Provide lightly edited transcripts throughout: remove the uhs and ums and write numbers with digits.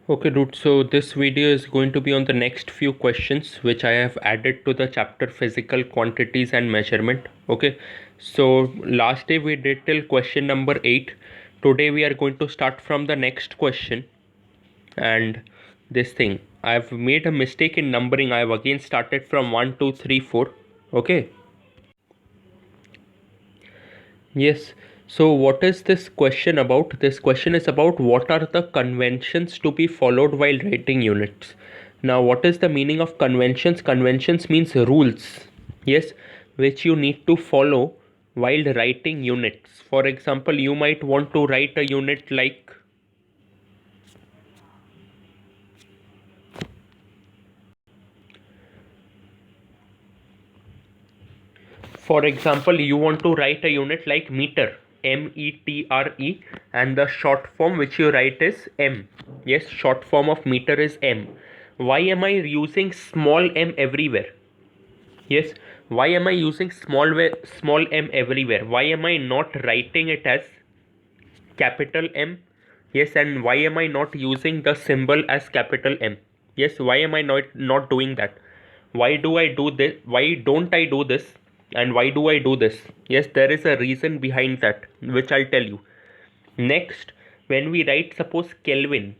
Okay, dude. So this video is going to be on the next few questions which I have added to the chapter physical quantities and measurement. Okay. So last day we did till question number 8. Today we are going to start from the next question. And this thing, I've made a mistake in numbering. I've again started from 1, 2, 3, 4. Okay. Yes. So what is this question about? This question is about what are the conventions to be followed while writing units. Now, what is the meaning of conventions? Conventions means rules. Yes, which you need to follow while writing units. For example, you might want to write a unit like, for example, you want to write a unit like meter, metre, and the short form which you write is m. Yes, short form of meter is m. Why am I using small m everywhere? Yes, why am I using small m everywhere? Why am I not writing it as capital M? Yes, and why am I not using the symbol as capital M? Yes, why am I not doing that? Why do I do this? Why don't I do this? And why do I do this? Yes, there is a reason behind that, which I'll tell you. Next, when we write suppose Kelvin,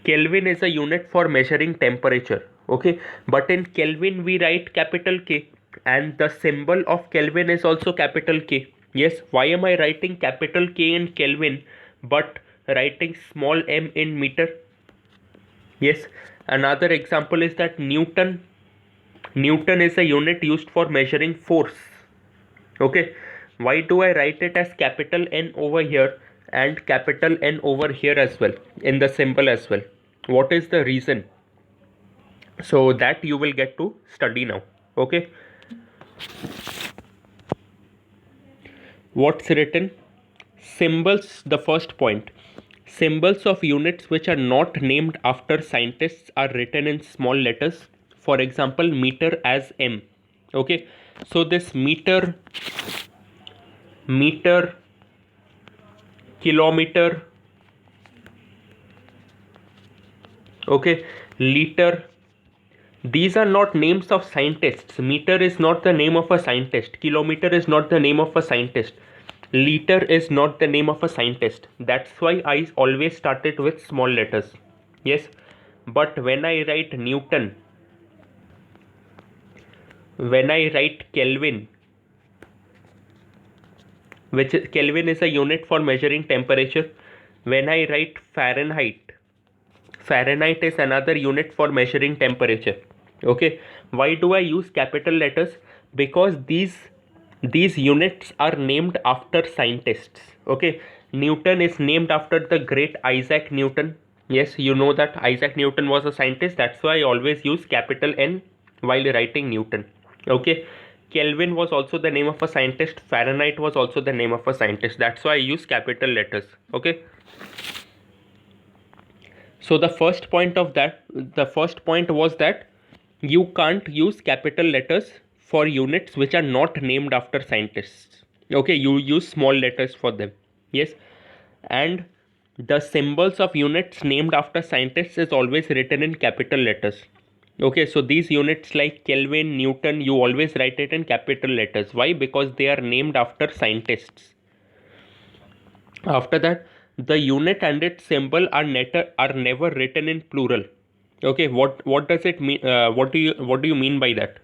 Kelvin is a unit for measuring temperature. Okay, but in Kelvin we write capital K, and the symbol of Kelvin is also capital K. Yes, why am I writing capital K in Kelvin but writing small m in meter? Yes, another example is that Newton. Newton is a unit used for measuring force. Okay, why do I write it as capital N over here and capital N over here as well in the symbol as well? What is the reason? So that you will get to study now. Okay, what's written? Symbols. The first point, symbols of units which are not named after scientists are written in small letters. For example, meter as m. Okay, so this meter, kilometer, okay, liter, these are not names of scientists. Meter is not the name of a scientist. Kilometer is not the name of a scientist. Liter is not the name of a scientist. That's why I always started with small letters. Yes. But when I write Newton, when I write Kelvin, which is, Kelvin is a unit for measuring temperature. When I write Fahrenheit, Fahrenheit is another unit for measuring temperature. Okay, why do I use capital letters? Because these units are named after scientists. Okay, Newton is named after the great Isaac Newton. Yes, you know that Isaac Newton was a scientist. That's why I always use capital N while writing Newton. Okay, Kelvin was also the name of a scientist. Fahrenheit was also the name of a scientist. That's why I use capital letters. Okay. So the first point was that you can't use capital letters for units which are not named after scientists. Okay, you use small letters for them. Yes, and the symbols of units named after scientists is always written in capital letters. Okay, so these units like Kelvin, Newton, you always write it in capital letters. Why? Because they are named after scientists. After that, the unit and its symbol are never written in plural. Okay, what does it mean? What do you mean by that?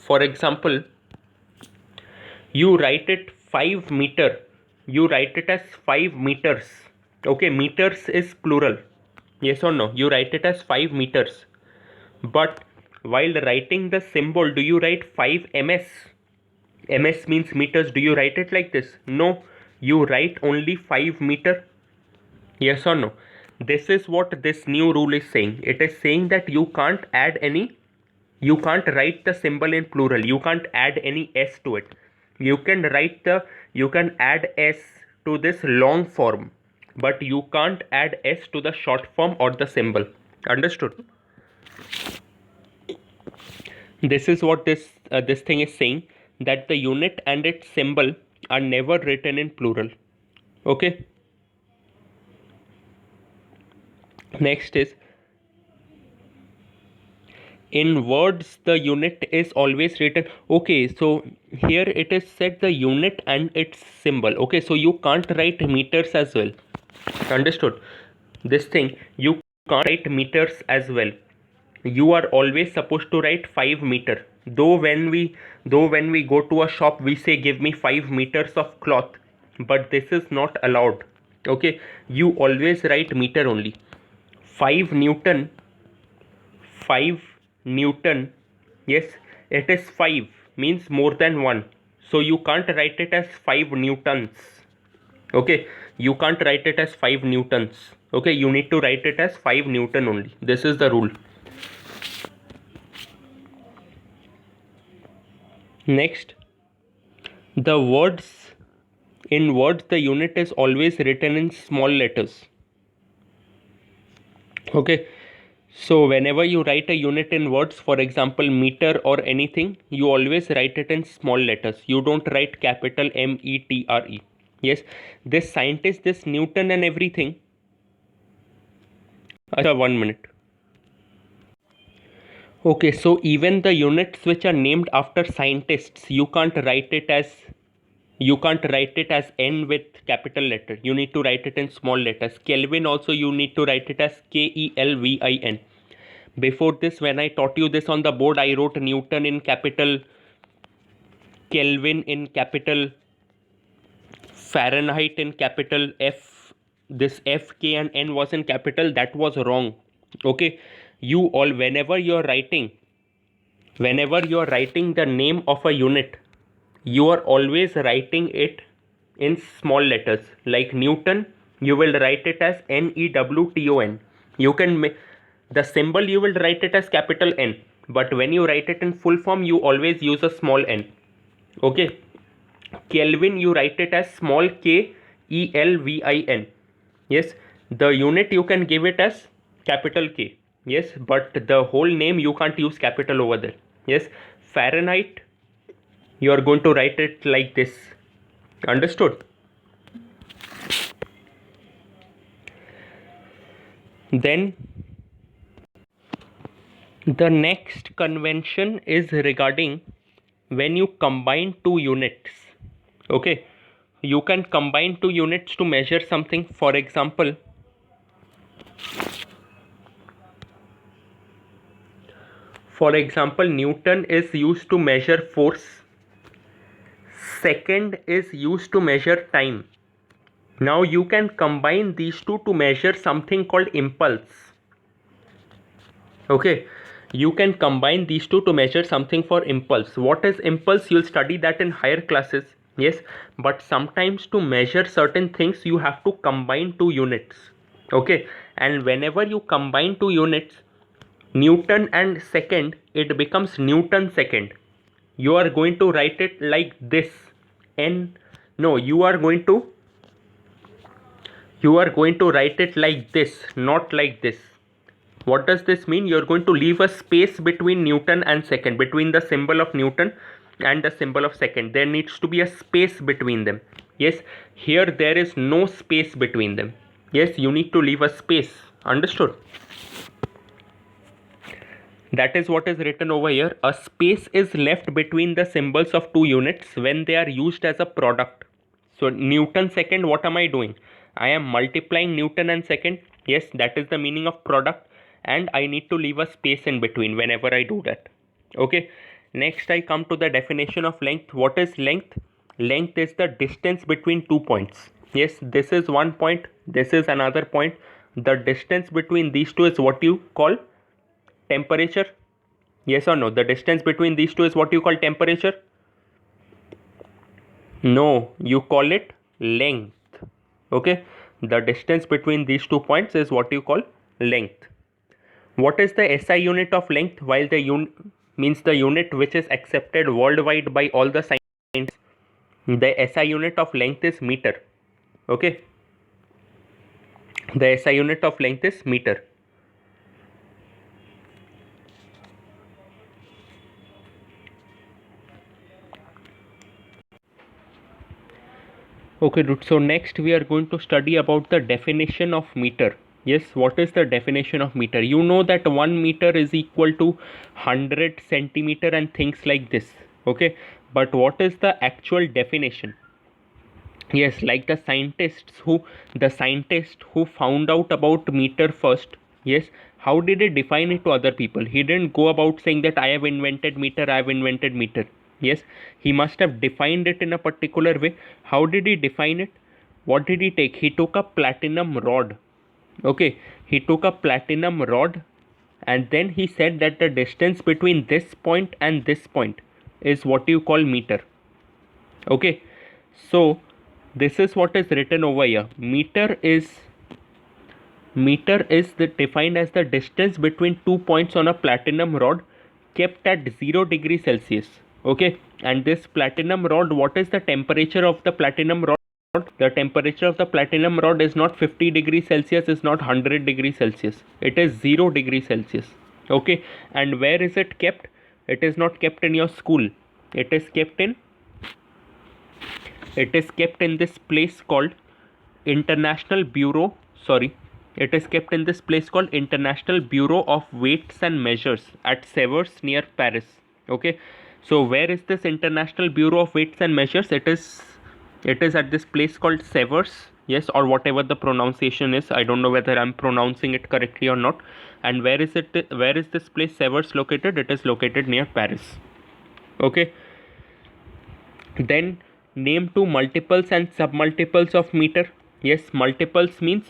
For example, you write it 5 meter. You write it as 5 meters. Okay, meters is plural. Yes or no? You write it as 5 meters. But while writing the symbol, do you write 5 ms? Ms means meters. Do you write it like this? No, you write only 5 meter. Yes or no? This is what this new rule is saying. It is saying that you can't write the symbol in plural. You can't add any s to it. You can add s to this long form, but you can't add s to the short form or the symbol. Understood? This is what this thing is saying, that the unit and its symbol are never written in plural. Okay. Next is, in words the unit is always written. Okay, so here it is said the unit and its symbol. Okay, so you can't write meters as well. Understood? This thing, you can't write meters as well. You are always supposed to write 5 meter. Though when we go to a shop we say give me 5 meters of cloth, but this is not allowed. Okay, you always write meter only. 5 newton, 5 newton, yes, it is 5 means more than 1, so you can't write it as 5 newtons. Okay, you can't write it as 5 newtons. Okay, you need to write it as 5 newton only. This is the rule. Next, the words, in words the unit is always written in small letters. Okay, so whenever you write a unit in words, for example meter or anything, you always write it in small letters. You don't write capital METRE. Yes, this scientist, this Newton and everything. Acha, 1 minute. Okay, so even the units which are named after scientists, you can't write it as N with capital letter. You need to write it in small letters. Kelvin also you need to write it as KELVIN. Before this, when I taught you this on the board, I wrote Newton in capital, Kelvin in capital, Fahrenheit in capital, F, this F, K and N was in capital. That was wrong. Okay, you all, whenever you're writing the name of a unit, you are always writing it in small letters. Like Newton, you will write it as NEWTON. You can the symbol you will write it as capital N, but when you write it in full form you always use a small n. Okay, Kelvin you write it as small KELVIN. Yes, the unit you can give it as capital K. Yes, but the whole name you can't use capital over there. Yes, Fahrenheit you are going to write it like this. Understood? Then the next convention is regarding when you combine two units. Okay, you can combine two units to measure something. For example, Newton is used to measure force, second is used to measure time. Now you can combine these two to measure something called impulse. Okay, you can combine these two to measure something for impulse. What is impulse? You'll study that in higher classes. Yes, but sometimes to measure certain things you have to combine two units. Okay, and whenever you combine two units, Newton and second, it becomes Newton second. You are going to write it like this. You are going to write it like this, not like this. What does this mean? You're going to leave a space between Newton and second, between the symbol of Newton and the symbol of second. There needs to be a space between them. Yes, here there is no space between them. Yes, you need to leave a space. Understood? That is what is written over here. A space is left between the symbols of two units when they are used as a product. So Newton second, what am I doing? I am multiplying Newton and second. Yes, that is the meaning of product, and I need to leave a space in between whenever I do that. Okay, next I come to the definition of length. What is length? Length is the distance between 2 points. Yes, this is 1 point, this is another point. The distance between these two is what you call temperature. Yes or no? The distance between these two is what you call temperature. No, you call it length. Okay, the distance between these 2 points is what you call length. What is the SI unit of length? While the unit means the unit which is accepted worldwide by all the scientists, the SI unit of length is meter. Okay, the SI unit of length is meter. Okay, dude. So next we are going to study about the definition of meter. Yes, what is the definition of meter? You know that 1 meter is equal to 100 centimeter and things like this. Okay, but what is the actual definition? Yes, like the scientist who found out about meter first. Yes, how did he define it to other people? He didn't go about saying that I have invented meter, I have invented meter. Yes, he must have defined it in a particular way. How did he define it? What did he take? He took a platinum rod. Okay, he took a platinum rod, and then he said that the distance between this point and this point is what you call meter. Okay, so this is what is written over here. Meter is defined as the distance between 2 points on a platinum rod kept at 0 degrees Celsius. Okay, and this platinum rod, what is the temperature of the platinum rod? The temperature of the platinum rod is not 50 degrees Celsius, is not 100 degrees Celsius. It is 0 degrees Celsius. Okay, and where is it kept? It is not kept in your school. It is kept in this place called International Bureau. It is kept in this place called International Bureau of Weights and Measures at Severs near Paris. Okay, so where is this International Bureau of Weights and Measures? It is at this place called Severs. Yes, or whatever the pronunciation is. I don't know whether I'm pronouncing it correctly or not. And where is this place Severs located? It is located near Paris. Okay, then name two multiples and submultiples of meter. Yes, multiples means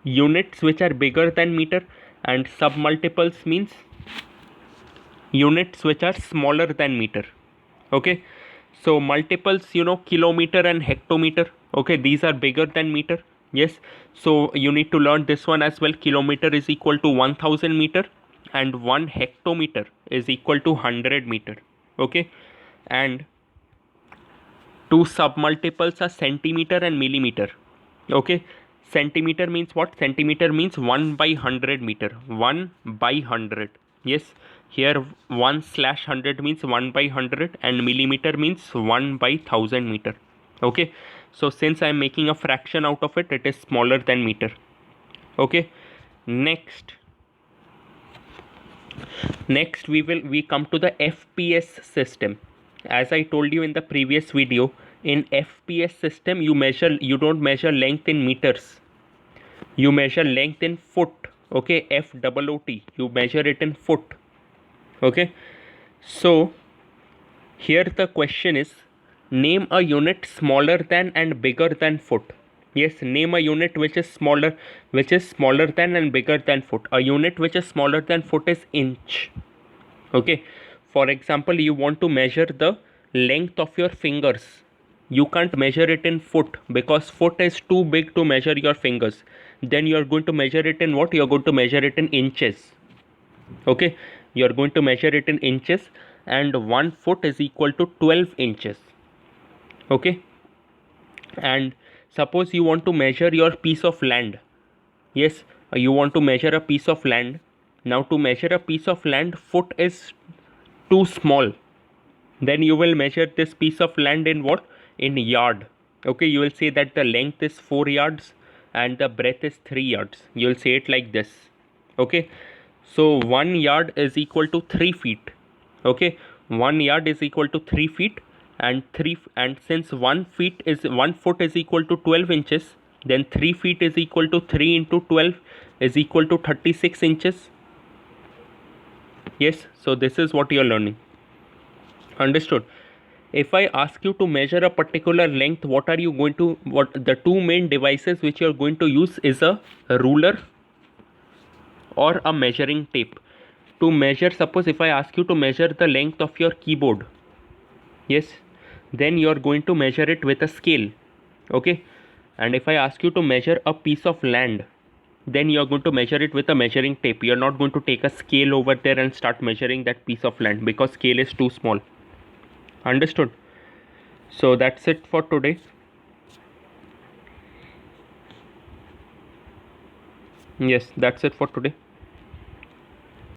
units which are bigger than meter, and submultiples means units which are smaller than meter. Okay, so multiples, kilometer and hectometer. Okay, these are bigger than meter. Yes, so you need to learn this one as well. Kilometer is equal to 1000 meter and 1 hectometer is equal to 100 meter. Okay, and two submultiples are centimeter and millimeter. Okay, centimeter means what? Centimeter means 1 by 100 meter. 1 by 100. Yes, here 1/100 means 1 by 100 and millimeter means 1 by 1000 meter. Okay, so since I am making a fraction out of it, it is smaller than meter. Okay, next we come to the FPS system. As I told you in the previous video, in FPS system you don't measure length in meters, you measure length in foot. Okay, FOOT, you measure it in foot. Okay, so here the question is, name a unit smaller than and bigger than foot. Yes, name a unit which is smaller than and bigger than foot. A unit which is smaller than foot is inch. Okay, for example, you want to measure the length of your fingers. You can't measure it in foot because foot is too big to measure your fingers. Then you are going to measure it in what? You are going to measure it in inches. Okay, you are going to measure it in inches, and 1 foot is equal to 12 inches. Okay, and suppose you want to measure your piece of land. Yes, you want to measure a piece of land. Now to measure a piece of land, foot is too small. Then you will measure this piece of land in what? In yard. Okay, you will say that the length is 4 yards and the breadth is 3 yards. You will say it like this. Okay, so 1 yard is equal to 3 feet. Okay, 1 yard is equal to 3 feet, and since 1 foot is equal to 12 inches, then 3 feet is equal to 3 into 12 is equal to 36 inches. Yes, so this is what you are learning. Understood? If I ask you to measure a particular length, what the two main devices which you are going to use is a ruler or a measuring tape. To measure, suppose if I ask you to measure the length of your keyboard, yes, then you are going to measure it with a scale. Okay, and if I ask you to measure a piece of land, then you are going to measure it with a measuring tape. You are not going to take a scale over there and start measuring that piece of land because scale is too small. Understood? So that's it for today. Yes, that's it for today.